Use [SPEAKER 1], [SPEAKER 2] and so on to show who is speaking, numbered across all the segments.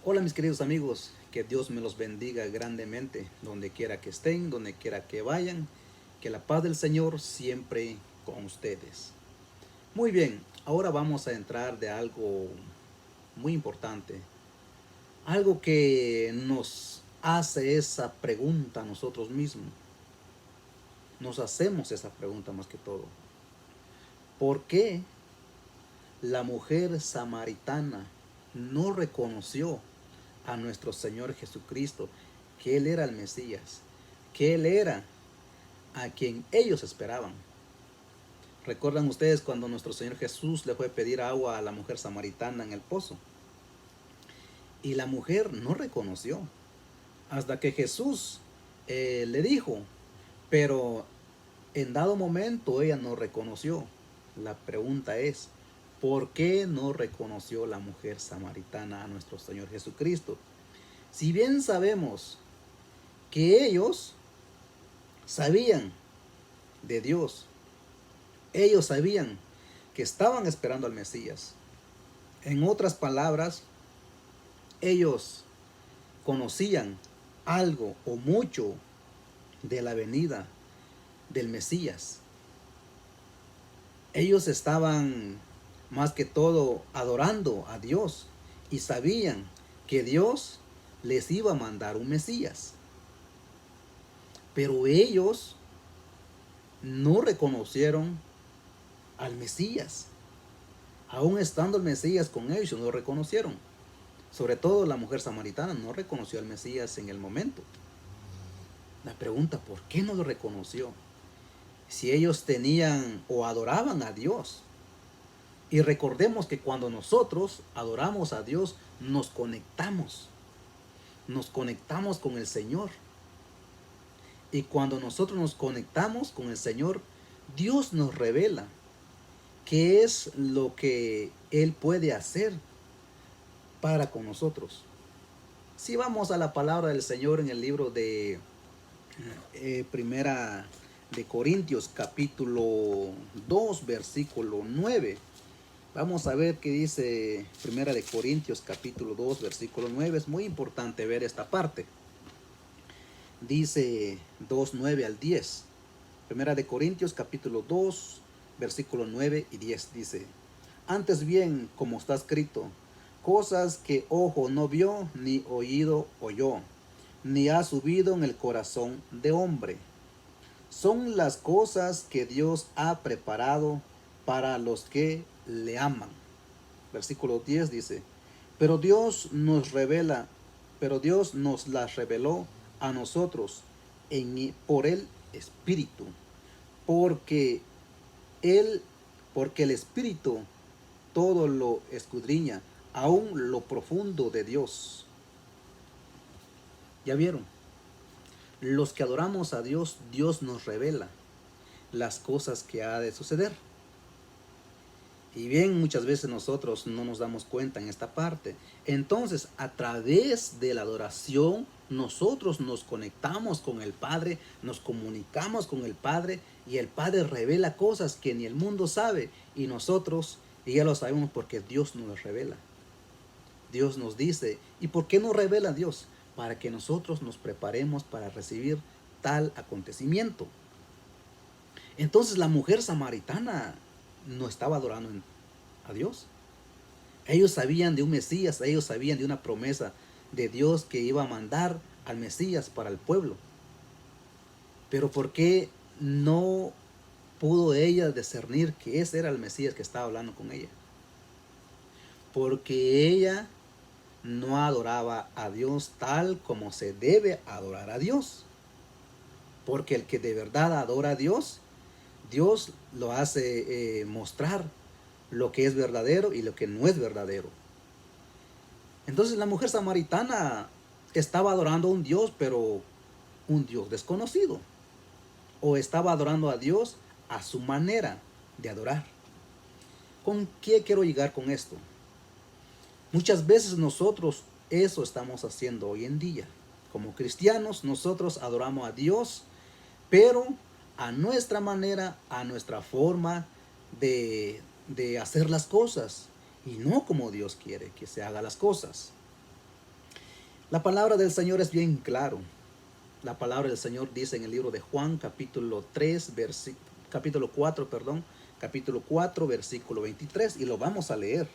[SPEAKER 1] Hola mis queridos amigos, que Dios me los bendiga grandemente, donde quiera que estén, donde quiera que vayan, que la paz del Señor siempre con ustedes. Muy bien, ahora vamos a entrar de algo muy importante, algo que nos hace esa pregunta a nosotros mismos, nos hacemos esa pregunta más que todo. ¿Por qué la mujer samaritana no reconoció a nuestro Señor Jesucristo, que Él era el Mesías, que Él era a quien ellos esperaban? ¿Recuerdan ustedes cuando nuestro Señor Jesús le fue a pedir agua a la mujer samaritana en el pozo? Y la mujer no reconoció, hasta que Jesús le dijo, pero en dado momento ella no reconoció. La pregunta es, ¿por qué no reconoció la mujer samaritana a nuestro Señor Jesucristo? Si bien sabemos que ellos sabían de Dios, ellos sabían que estaban esperando al Mesías. En otras palabras, ellos conocían algo o mucho de la venida del Mesías. Ellos estaban más que todo adorando a Dios y sabían que Dios les iba a mandar un Mesías. Pero ellos no reconocieron al Mesías. Aún estando el Mesías con ellos, no lo reconocieron. Sobre todo la mujer samaritana no reconoció al Mesías en el momento. La pregunta, ¿por qué no lo reconoció? Si ellos tenían o adoraban a Dios. Y recordemos que cuando nosotros adoramos a Dios, nos conectamos con el Señor. Y cuando nosotros nos conectamos con el Señor, Dios nos revela qué es lo que Él puede hacer para con nosotros. Si vamos a la palabra del Señor en el libro de Primera de Corintios capítulo 2 versículo 9. Vamos a ver qué dice Primera de Corintios capítulo 2 versículo 9. Es muy importante ver esta parte. Dice 2:9 al 10. Primera de Corintios capítulo 2 versículo 9 y 10 dice: Antes bien, como está escrito, cosas que ojo no vio, ni oído oyó, ni ha subido en el corazón de hombre, son las cosas que Dios ha preparado para los que le aman. Versículo 10 dice: Pero Dios nos revela, pero Dios nos las reveló a nosotros por el Espíritu, porque él, porque el Espíritu todo lo escudriña, aún lo profundo de Dios. ¿Ya vieron? Los que adoramos a Dios, Dios nos revela las cosas que ha de suceder. Y bien, muchas veces nosotros no nos damos cuenta en esta parte. Entonces, a través de la adoración, nosotros nos conectamos con el Padre, nos comunicamos con el Padre, y el Padre revela cosas que ni el mundo sabe, y nosotros, y ya lo sabemos porque Dios nos las revela. Dios nos dice, ¿y por qué nos revela Dios? Para que nosotros nos preparemos para recibir tal acontecimiento. Entonces la mujer samaritana no estaba adorando a Dios. Ellos sabían de un Mesías, ellos sabían de una promesa de Dios que iba a mandar al Mesías para el pueblo. Pero ¿por qué no pudo ella discernir que ese era el Mesías que estaba hablando con ella? Porque ella no adoraba a Dios tal como se debe adorar a Dios. Porque el que de verdad adora a Dios, Dios lo hace mostrar lo que es verdadero y lo que no es verdadero. Entonces la mujer samaritana estaba adorando a un Dios, pero un Dios desconocido. O estaba adorando a Dios a su manera de adorar. ¿Con qué quiero llegar con esto? Muchas veces nosotros eso estamos haciendo hoy en día. Como cristianos nosotros adoramos a Dios, pero a nuestra manera, a nuestra forma de hacer las cosas, y no como Dios quiere que se haga las cosas. La palabra del Señor es bien claro. La palabra del Señor dice en el libro de Juan, capítulo 4, perdón, capítulo 4, versículo 23, y lo vamos a leer.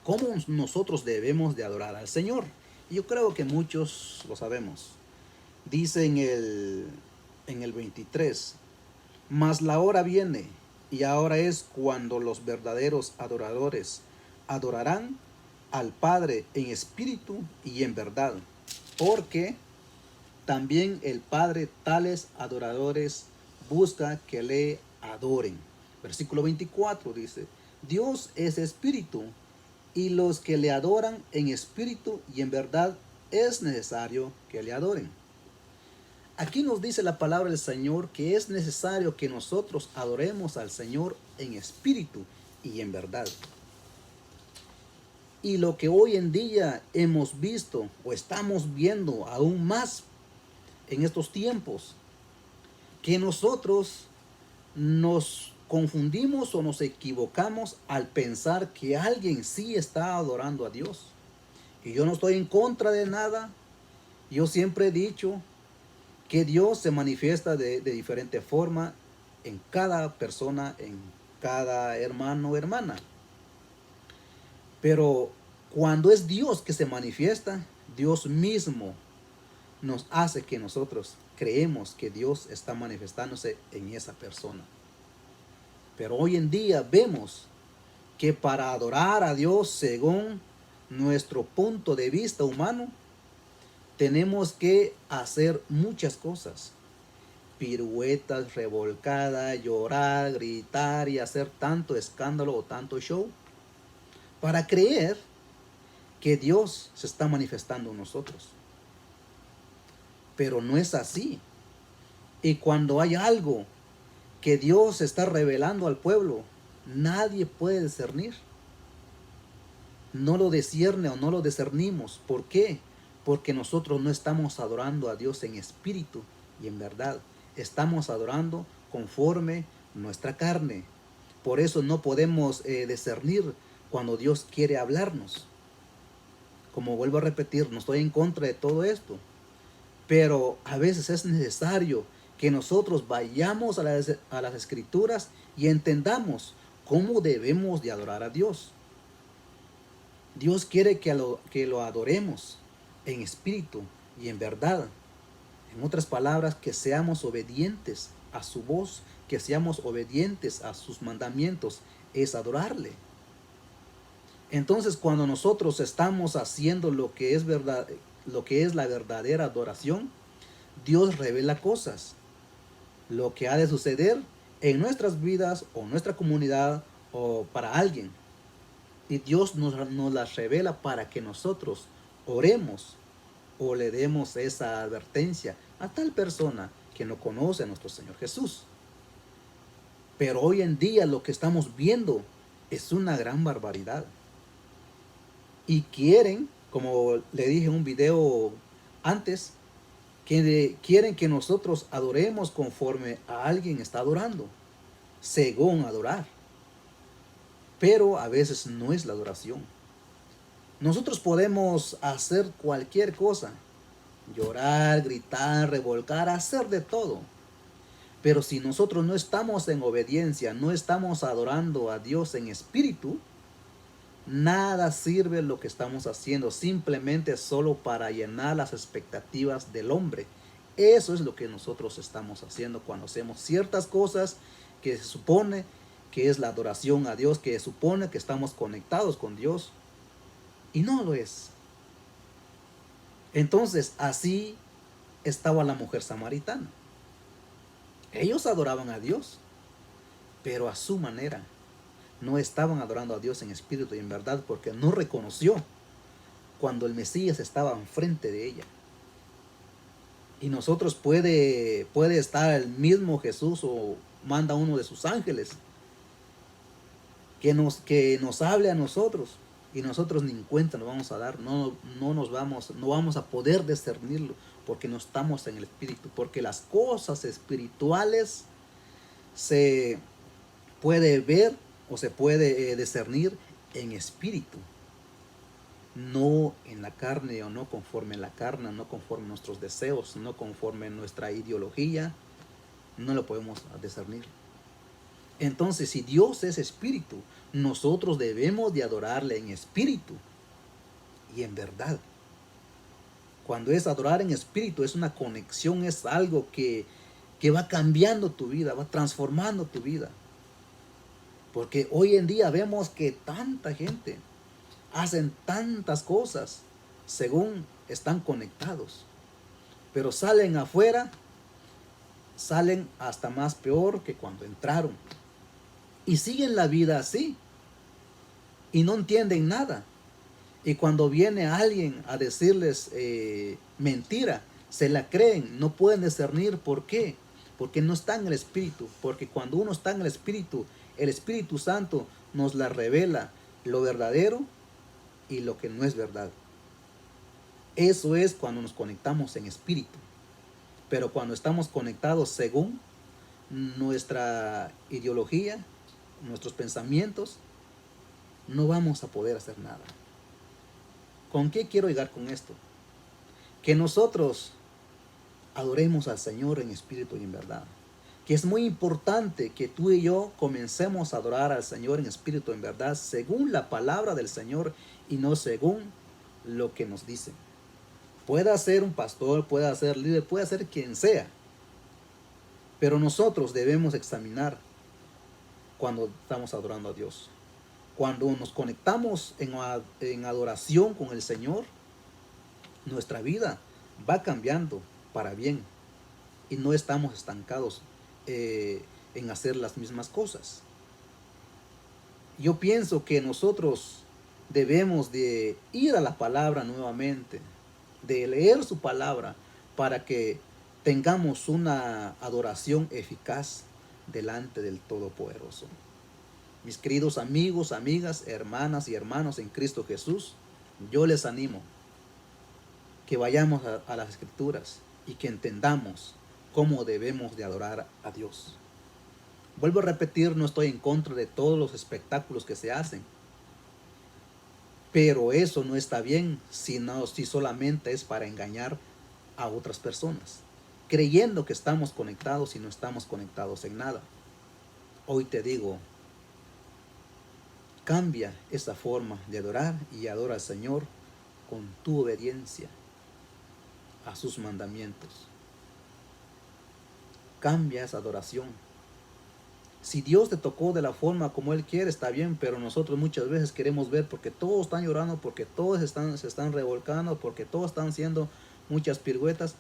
[SPEAKER 1] ¿Cómo nosotros debemos de adorar al Señor? Yo creo que muchos lo sabemos. Dice en el 23, mas la hora viene, y ahora es cuando los verdaderos adoradores adorarán al Padre en espíritu y en verdad, porque también el Padre tales adoradores busca que le adoren. Versículo 24 dice, Dios es espíritu, y los que le adoran en espíritu y en verdad es necesario que le adoren. Aquí nos dice la palabra del Señor que es necesario que nosotros adoremos al Señor en espíritu y en verdad. Y lo que hoy en día hemos visto o estamos viendo aún más en estos tiempos, que nosotros nos confundimos o nos equivocamos al pensar que alguien sí está adorando a Dios. Y yo no estoy en contra de nada. Yo siempre he dicho que Dios se manifiesta de diferente forma en cada persona, en cada hermano o hermana. Pero cuando es Dios que se manifiesta, Dios mismo nos hace que nosotros creemos que Dios está manifestándose en esa persona. Pero hoy en día vemos que para adorar a Dios según nuestro punto de vista humano, tenemos que hacer muchas cosas. Piruetas, revolcadas, llorar, gritar y hacer tanto escándalo o tanto show para creer que Dios se está manifestando en nosotros. Pero no es así. Y cuando hay algo que Dios está revelando al pueblo, nadie puede discernir. No lo discierne o no lo discernimos. ¿Por qué? Porque nosotros no estamos adorando a Dios en espíritu y en verdad. Estamos adorando conforme nuestra carne. Por eso no podemos discernir cuando Dios quiere hablarnos. Como vuelvo a repetir, no estoy en contra de todo esto. Pero a veces es necesario que nosotros vayamos a las escrituras y entendamos cómo debemos de adorar a Dios. Dios quiere que lo adoremos en espíritu y en verdad. En otras palabras, que seamos obedientes a su voz, que seamos obedientes a sus mandamientos, es adorarle. Entonces, cuando nosotros estamos haciendo lo que es verdad, lo que es la verdadera adoración, Dios revela cosas. Lo que ha de suceder en nuestras vidas o nuestra comunidad o para alguien. Y Dios nos las revela para que nosotros oremos o le demos esa advertencia a tal persona que no conoce a nuestro Señor Jesús. Pero hoy en día lo que estamos viendo es una gran barbaridad. Y quieren, como le dije en un video antes, que quieren que nosotros adoremos conforme a alguien está adorando, según adorar. Pero a veces no es la adoración. Nosotros podemos hacer cualquier cosa, llorar, gritar, revolcar, hacer de todo. Pero si nosotros no estamos en obediencia, no estamos adorando a Dios en espíritu, nada sirve lo que estamos haciendo, simplemente solo para llenar las expectativas del hombre. Eso es lo que nosotros estamos haciendo cuando hacemos ciertas cosas que se supone que es la adoración a Dios, que supone que estamos conectados con Dios, y no lo es. Entonces, así estaba la mujer samaritana. Ellos adoraban a Dios, pero a su manera. No estaban adorando a Dios en espíritu y en verdad, porque no reconoció cuando el Mesías estaba enfrente de ella. Y nosotros puede estar el mismo Jesús o manda uno de sus ángeles que nos hable a nosotros, y nosotros ni cuenta nos vamos a dar, no vamos a poder discernirlo, porque no estamos en el espíritu, porque las cosas espirituales se puede ver o se puede discernir en espíritu, no en la carne o no conforme a la carne, no conforme a nuestros deseos, no conforme a nuestra ideología, no lo podemos discernir. Entonces, si Dios es espíritu, nosotros debemos de adorarle en espíritu y en verdad. Cuando es adorar en espíritu, es una conexión, es algo que va cambiando tu vida, va transformando tu vida. Porque hoy en día vemos que tanta gente hacen tantas cosas según están conectados. Pero salen afuera, salen hasta más peor que cuando entraron. Y siguen la vida así. Y no entienden nada. Y cuando viene alguien a decirles mentira, se la creen, no pueden discernir por qué. Porque no está en el Espíritu. Porque cuando uno está en el Espíritu Santo nos la revela lo verdadero y lo que no es verdad. Eso es cuando nos conectamos en espíritu. Pero cuando estamos conectados según nuestra ideología, nuestros pensamientos, no vamos a poder hacer nada. ¿Con qué quiero llegar con esto? Que nosotros adoremos al Señor en espíritu y en verdad. Que es muy importante que tú y yo comencemos a adorar al Señor en espíritu y en verdad, según la palabra del Señor y no según lo que nos dicen. Puede ser un pastor, puede ser líder, puede ser quien sea. Pero nosotros debemos examinar cuando estamos adorando a Dios. Cuando nos conectamos en adoración con el Señor, nuestra vida va cambiando para bien. Y no estamos estancados en hacer las mismas cosas. Yo pienso que nosotros debemos de ir a la palabra nuevamente, de leer su palabra para que tengamos una adoración eficaz delante del Todopoderoso. Mis queridos amigos, amigas, hermanas y hermanos en Cristo Jesús, yo les animo que vayamos a las Escrituras y que entendamos cómo debemos de adorar a Dios. Vuelvo a repetir, no estoy en contra de todos los espectáculos que se hacen, pero eso no está bien si solamente es para engañar a otras personas, creyendo que estamos conectados y no estamos conectados en nada. Hoy te digo, cambia esa forma de adorar y adora al Señor con tu obediencia a sus mandamientos. Cambia esa adoración. Si Dios te tocó de la forma como Él quiere, está bien, pero nosotros muchas veces queremos ver porque todos están llorando, porque todos se están revolcando, porque todos están haciendo muchas piruetas.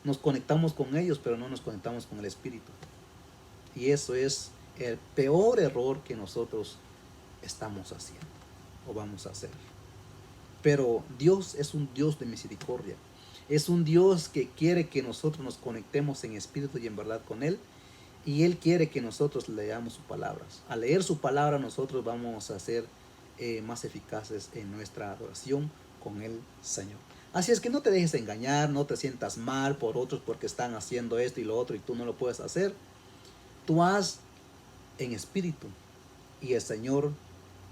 [SPEAKER 1] Nos conectamos con ellos, pero no nos conectamos con el Espíritu. Y eso es el peor error que nosotros estamos haciendo o vamos a hacer. Pero Dios es un Dios de misericordia. Es un Dios que quiere que nosotros nos conectemos en espíritu y en verdad con Él. Y Él quiere que nosotros leamos sus palabras. Al leer su palabra nosotros vamos a ser más eficaces en nuestra adoración con el Señor. Así es que no te dejes engañar, no te sientas mal por otros porque están haciendo esto y lo otro y tú no lo puedes hacer. Tú haz en espíritu y el Señor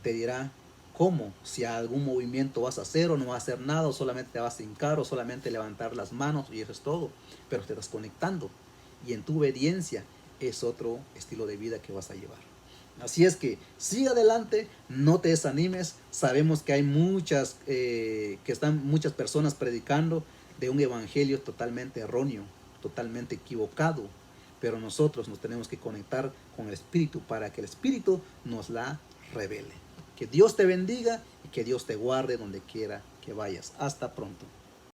[SPEAKER 1] te dirá cómo, si algún movimiento vas a hacer o no vas a hacer nada, o solamente te vas a hincar o solamente levantar las manos y eso es todo. Pero te estás conectando y en tu obediencia es otro estilo de vida que vas a llevar. Así es que sigue adelante, no te desanimes. Sabemos que hay muchas personas predicando de un evangelio totalmente erróneo, totalmente equivocado, pero nosotros nos tenemos que conectar con el Espíritu para que el Espíritu nos la revele. Que Dios te bendiga y que Dios te guarde donde quiera que vayas. Hasta pronto.